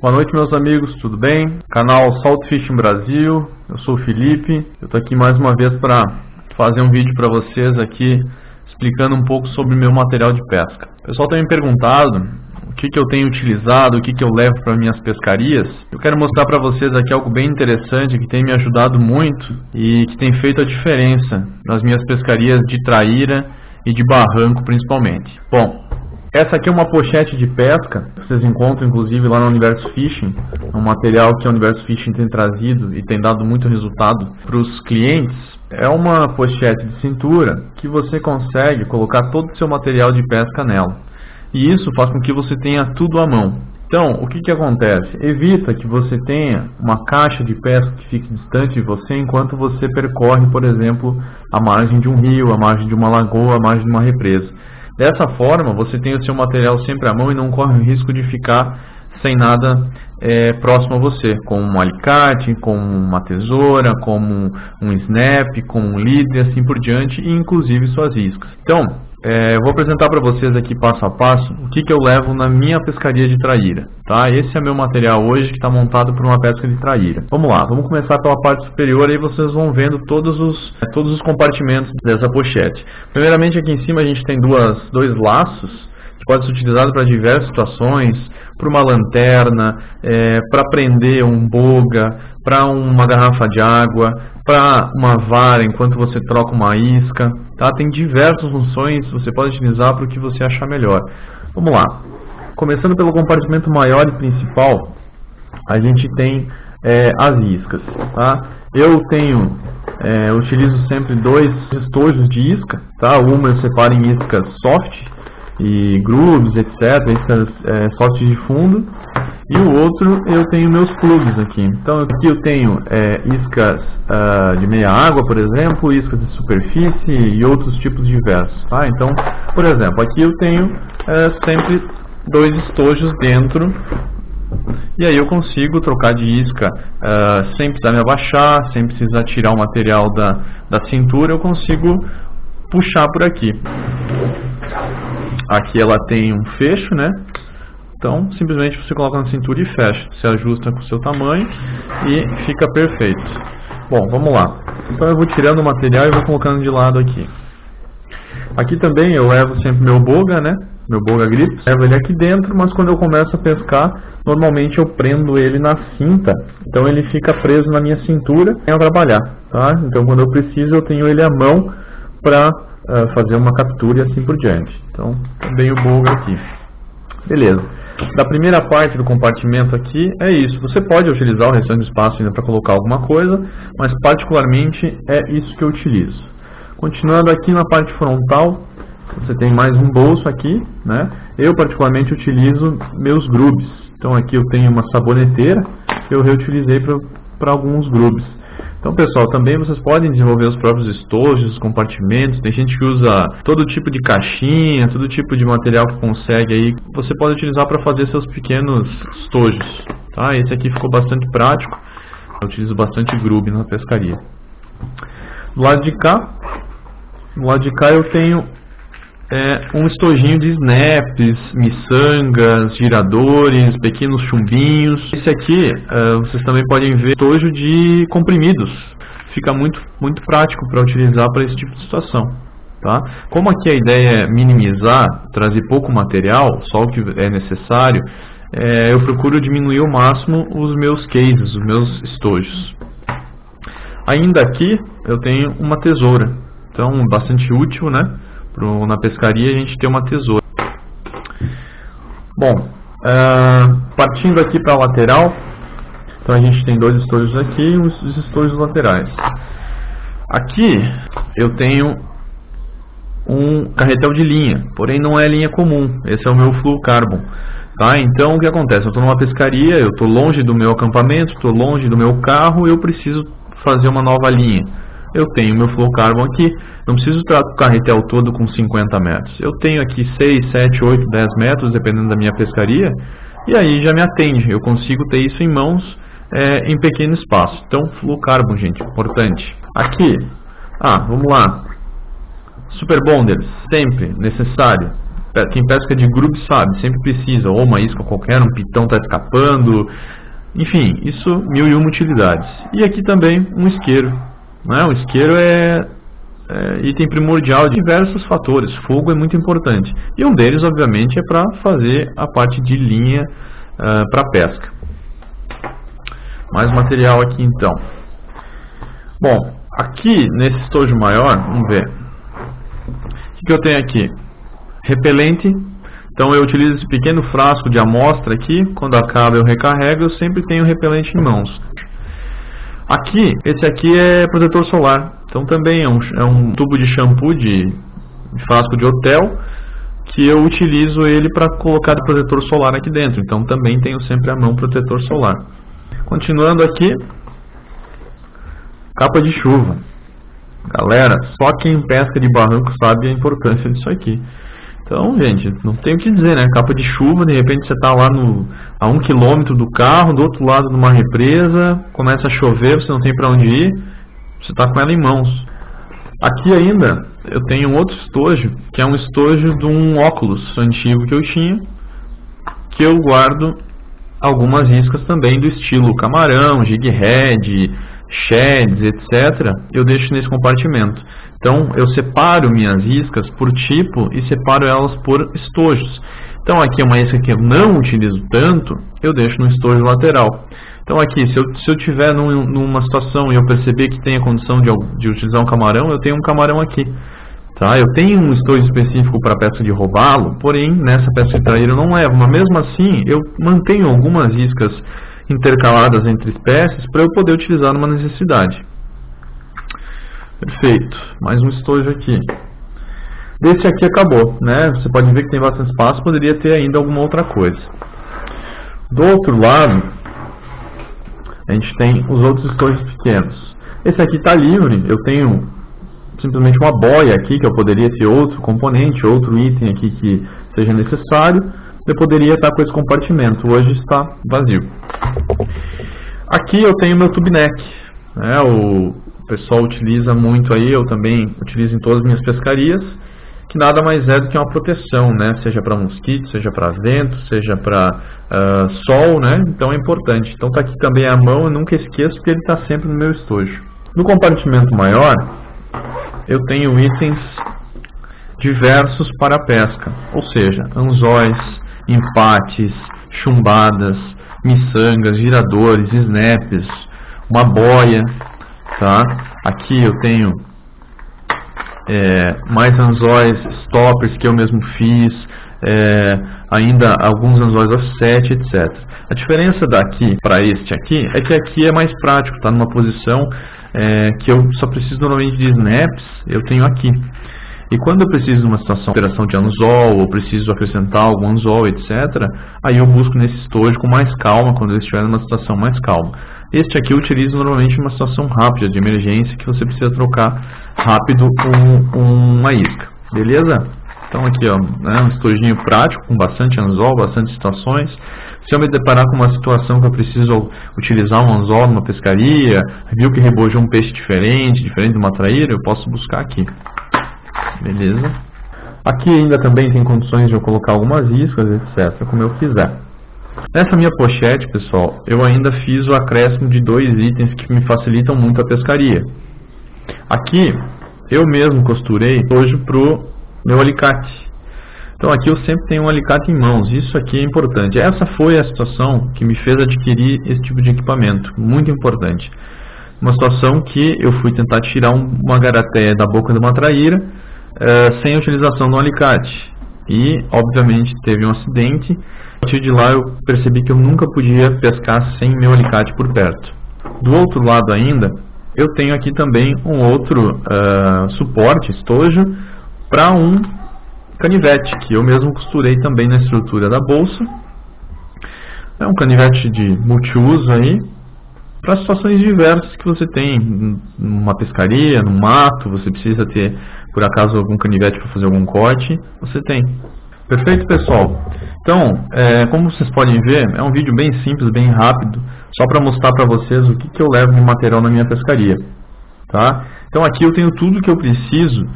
Boa noite, meus amigos, tudo bem? Canal Salt Fishing Brasil, eu sou o Felipe. Eu estou aqui mais uma vez para fazer um vídeo para vocês aqui explicando um pouco sobre o meu material de pesca. O pessoal tem me perguntado o que eu tenho utilizado, o que eu levo para minhas pescarias. Eu quero mostrar para vocês aqui algo bem interessante que tem me ajudado muito e que tem feito a diferença nas minhas pescarias de traíra e de barranco principalmente. Bom, essa aqui é uma pochete de pesca, vocês encontram inclusive lá no Universo Fishing, um material que o Universo Fishing tem trazido e tem dado muito resultado para os clientes. É uma pochete de cintura que você consegue colocar todo o seu material de pesca nela, e isso faz com que você tenha tudo à mão. Então, o que acontece? Evita que você tenha uma caixa de pesca que fique distante de você enquanto você percorre, por exemplo, a margem de um rio, a margem de uma lagoa, a margem de uma represa. Dessa forma, você tem o seu material sempre à mão e não corre o risco de ficar sem nada próximo a você, como um alicate, como uma tesoura, como um snap, como um lead e assim por diante, e inclusive suas iscas. Então, eu vou apresentar para vocês aqui passo a passo o que eu levo na minha pescaria de traíra. Tá? Esse é meu material hoje que está montado para uma pesca de traíra. Vamos lá, vamos começar pela parte superior, aí vocês vão vendo todos os compartimentos dessa pochete. Primeiramente, aqui em cima a gente tem dois laços que podem ser utilizados para diversas situações, para uma lanterna, para prender um boga, para uma garrafa de água, para uma vara enquanto você troca uma isca. Tá? Tem diversas funções, você pode utilizar para o que você achar melhor. Vamos lá. Começando pelo compartimento maior e principal, a gente tem as iscas. Tá? Eu utilizo sempre dois estojos de isca. Tá? Uma eu separo em iscas soft e grooves, etc. Iscas soft de fundo. E o outro eu tenho meus plugs aqui. Então aqui eu tenho iscas de meia água, por exemplo, iscas de superfície e outros tipos diversos. Tá? Então, por exemplo, aqui eu tenho sempre dois estojos dentro. E aí eu consigo trocar de isca sem precisar me abaixar, sem precisar tirar o material da cintura, eu consigo puxar por aqui. Aqui ela tem um fecho, né? Então, simplesmente você coloca na cintura e fecha. Se ajusta com o seu tamanho e fica perfeito. Bom, vamos lá. Então eu vou tirando o material e vou colocando de lado aqui. Aqui também eu levo sempre meu boga, né? Meu boga grips. Levo ele aqui dentro, mas quando eu começo a pescar, normalmente eu prendo ele na cinta. Então ele fica preso na minha cintura sem trabalhar, tá? Então quando eu preciso, eu tenho ele à mão para fazer uma captura e assim por diante. Então, também o boga aqui. Beleza. Da primeira parte do compartimento aqui é isso. Você pode utilizar o restante do espaço ainda para colocar alguma coisa, mas particularmente é isso que eu utilizo. Continuando aqui na parte frontal, você tem mais um bolso aqui, né? Eu particularmente utilizo meus grubes. Então aqui eu tenho uma saboneteira que eu reutilizei para alguns grubes. Então, pessoal, também vocês podem desenvolver os próprios estojos, os compartimentos. Tem gente que usa todo tipo de caixinha, todo tipo de material que consegue aí. Você pode utilizar para fazer seus pequenos estojos. Tá? Esse aqui ficou bastante prático. Eu utilizo bastante grube na pescaria. Do lado de cá eu tenho um estojinho de snaps, miçangas, giradores, pequenos chumbinhos. Esse aqui vocês também podem ver estojo de comprimidos. Fica muito prático para utilizar para esse tipo de situação. Tá? Como aqui a ideia é minimizar, trazer pouco material, só o que é necessário, eu procuro diminuir ao máximo os meus cases, os meus estojos. Ainda aqui eu tenho uma tesoura. Então, bastante útil, né? Na pescaria a gente tem uma tesoura. Bom, partindo aqui para a lateral, então a gente tem dois estojos aqui e os estojos laterais. Aqui eu tenho um carretel de linha, porém não é linha comum, esse é o meu fluorocarbon. Tá? Então o que acontece? Eu estou numa pescaria, eu estou longe do meu acampamento, estou longe do meu carro, eu preciso fazer uma nova linha. Eu tenho meu fluorocarbon aqui, não preciso tratar o carretel todo com 50 metros. Eu tenho aqui 6, 7, 8, 10 metros, dependendo da minha pescaria, e aí já me atende. Eu consigo ter isso em mãos em pequeno espaço. Então, fluorocarbon, gente, importante. Aqui, vamos lá. Super bonders, sempre necessário. quem pesca de grupo sabe, sempre precisa, ou uma isca qualquer, um pitão está escapando, enfim, isso 1001 utilidades. E aqui também um isqueiro, né? O isqueiro é item primordial de diversos fatores, fogo é muito importante. E um deles, obviamente, é para fazer a parte de linha para pesca. Mais material aqui então. Bom, aqui nesse estojo maior, vamos ver. O que eu tenho aqui? Repelente. Então eu utilizo esse pequeno frasco de amostra aqui. Quando acaba eu recarrego, eu sempre tenho repelente em mãos. Aqui, esse aqui é protetor solar. Então também é um tubo de shampoo de frasco de hotel, que eu utilizo ele para colocar protetor solar aqui dentro. Então também tenho sempre à mão protetor solar. Continuando aqui, capa de chuva. Galera, só quem pesca de barranco sabe a importância disso aqui. Então, gente, não tem o que dizer, né? Capa de chuva, de repente você está lá a 1 km do carro, do outro lado de uma represa, começa a chover, você não tem para onde ir, você está com ela em mãos. Aqui ainda eu tenho um outro estojo, que é um estojo de um óculos antigo que eu tinha, que eu guardo algumas iscas também do estilo camarão, jig head, sheds, etc. Eu deixo nesse compartimento. Então eu separo minhas iscas por tipo e separo elas por estojos. Então aqui é uma isca que eu não utilizo tanto, eu deixo no estojo lateral. Então aqui, se eu tiver numa situação e eu perceber que tem a condição de utilizar um camarão, eu tenho um camarão aqui. Tá? Eu tenho um estojo específico para pesca de robalo, porém nessa pesca de traíra eu não levo. Mas mesmo assim, eu mantenho algumas iscas intercaladas entre espécies para eu poder utilizar numa necessidade. Perfeito. Mais um estojo aqui. Desse aqui acabou, né? Você pode ver que tem bastante espaço, poderia ter ainda alguma outra coisa. Do outro lado, a gente tem os outros estojos pequenos. Esse aqui está livre, eu tenho simplesmente uma boia aqui, que eu poderia ter outro componente, outro item aqui que seja necessário. Eu poderia estar com esse compartimento, hoje está vazio. Aqui eu tenho meu tube neck, né? O pessoal utiliza muito aí, eu também utilizo em todas as minhas pescarias, que nada mais é do que uma proteção, né? Seja para mosquito, seja para vento, seja para sol, né? Então é importante. Então tá aqui também a mão, eu nunca esqueço porque ele está sempre no meu estojo. No compartimento maior, eu tenho itens diversos para a pesca, ou seja, anzóis, empates, chumbadas, miçangas, giradores, snaps, uma boia, tá? Aqui eu tenho mais anzóis, stoppers que eu mesmo fiz, ainda alguns anzóis offset, etc. A diferença daqui para este aqui é que aqui é mais prático, está numa posição que eu só preciso normalmente de snaps, eu tenho aqui. E quando eu preciso de uma situação de operação de anzol, ou preciso acrescentar algum anzol, etc., aí eu busco nesse estojo com mais calma, quando eu estiver numa situação mais calma. Este aqui eu utilizo normalmente em uma situação rápida, de emergência, que você precisa trocar rápido uma isca. Beleza? Então aqui, ó, né, um estojinho prático, com bastante anzol, bastante situações. Se eu me deparar com uma situação que eu preciso utilizar um anzol numa pescaria, viu que rebojou um peixe diferente de uma traíra, eu posso buscar aqui. Beleza? Aqui ainda também tem condições de eu colocar algumas iscas, etc, como eu quiser. Nessa minha pochete, pessoal, eu ainda fiz o acréscimo de 2 itens que me facilitam muito a pescaria. Aqui, eu mesmo costurei hoje pro meu alicate. Então aqui eu sempre tenho um alicate em mãos, isso aqui é importante. Essa foi a situação que me fez adquirir esse tipo de equipamento, muito importante. Uma situação que eu fui tentar tirar uma garateia da boca de uma traíra, sem a utilização do alicate. E, obviamente, teve um acidente. A partir de lá eu percebi que eu nunca podia pescar sem meu alicate por perto. Do outro lado ainda, eu tenho aqui também um outro suporte, estojo, para um canivete, que eu mesmo costurei também na estrutura da bolsa. É um canivete de multiuso aí, para situações diversas que você tem, numa pescaria, no mato, você precisa ter, por acaso, algum canivete para fazer algum corte, você tem. Perfeito, pessoal? Então, como vocês podem ver, é um vídeo bem simples, bem rápido, só para mostrar para vocês o que eu levo de material na minha pescaria. Tá? Então aqui eu tenho tudo que eu preciso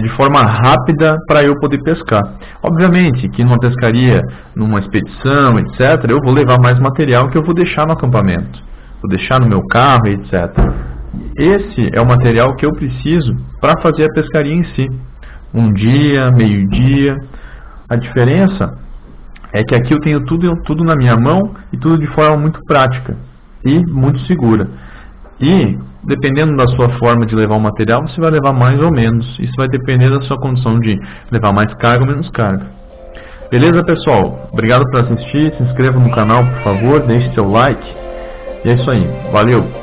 de forma rápida para eu poder pescar. Obviamente que numa pescaria, numa expedição, etc., eu vou levar mais material que eu vou deixar no acampamento, vou deixar no meu carro, etc. Esse é o material que eu preciso para fazer a pescaria em si. Um dia, meio-dia. A diferença é que aqui eu tenho tudo na minha mão e tudo de forma muito prática e muito segura. E, dependendo da sua forma de levar o material, você vai levar mais ou menos. Isso vai depender da sua condição de levar mais carga ou menos carga. Beleza, pessoal? Obrigado por assistir. Se inscreva no canal, por favor. Deixe seu like. E é isso aí. Valeu!